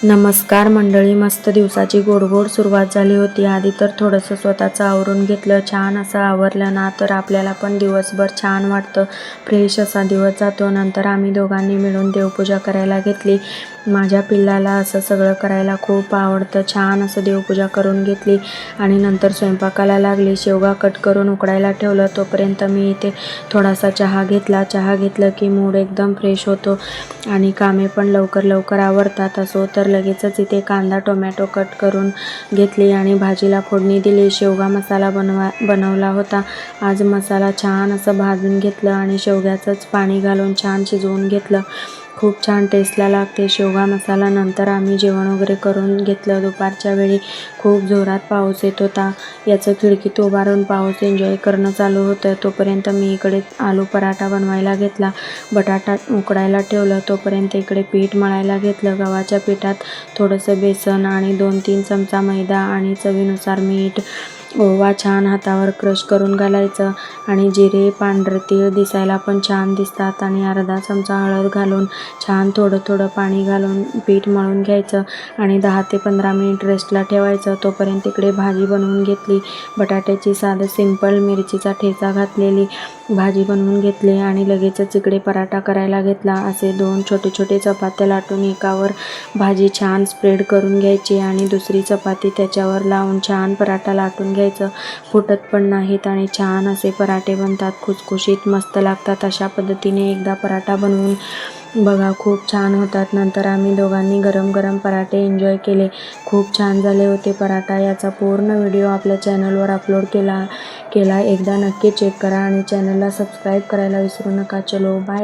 नमस्कार मंडळी, मस्त दिवसाची गोड सुरुवात झाली होती. आधी तर थोडंसं स्वतःचं आवरून घेतलं. छान असं आवरलं ना तर आपल्याला पण दिवसभर छान वाटतं, फ्रेश असा दिवस जातो. नंतर आम्ही दोघांनी मिळून देवपूजा करायला घेतली. माझ्या पिल्लाला असं सगळं करायला खूप आवडतं. छान असं देवपूजा करून घेतली आणि नंतर स्वयंपाकाला लागली. शेवगा कट करून उकडायला ठेवलं. तोपर्यंत मी इथे थोडासा चहा घेतला. चहा घेतलं की मूड एकदम फ्रेश होतो आणि कामे पण लवकर आवरतात. असो तर लगेचच इथे कांदा टोमॅटो कट करून घेतली आणि भाजीला फोडणी दिली. शेवगा मसाला बनवला होता. आज मसाला छान असं भाजून घेतलं आणि शेवग्याचंच पाणी घालून छान शिजवून घेतलं. खूप छान टेस्टला लागते शेवगा मसाला. नंतर आम्ही जेवण वगैरे करून घेतलं. दुपारच्या वेळी खूप जोरात पाऊस येत होता. याचं खिडकीत उभारून पाऊस एन्जॉय करणं चालू होतं. तोपर्यंत मी इकडे आलू पराठा बनवायला घेतला. बटाटा उकडायला ठेवलं. तोपर्यंत इकडे पीठ मळायला घेतलं. गव्हाच्या पिठात थोडंसं बेसन आणि 2-3 चमचा मैदा आणि चवीनुसार मीठ, ओवा छान हातावर क्रश करून घालायचं आणि जिरे, पांढरे तीळ दिसायला पण छान दिसतात आणि अर्धा चमचा हळद घालून छान थोडं पाणी घालून पीठ मळून घ्यायचं आणि 10 ते 15 मिनिट रेस्टला ठेवायचं. तोपर्यंत इकडे भाजी बनवून घेतली. बटाट्याची साधं सिंपल मिरचीचा ठेचा घातलेली भाजी बनवून घेतली आणि लगेचच इकडे पराठा करायला घेतला. असे 2 छोटे चपात्या लाटून एकावर भाजी छान स्प्रेड करून घ्यायची आणि दुसरी चपाती त्याच्यावर लावून छान पराठा लाटून घ्यायचं. फुटत पण नाहीत आणि छान असे पराठे बनतात. खुसखुशीत मस्त लागतात. अशा पद्धतीने एकदा पराठा बनवून बघा, खूप छान होतात. नंतर आम्ही दोघांनी गरम पराठे एन्जॉय केले. खूप छान झाले होते पराठा. याचा पूर्ण व्हिडिओ आपल्या चॅनलवर अपलोड केला. एकदा नक्की चेक करा आणि चॅनलला सबस्क्राईब करायला विसरू नका. चलो बाय.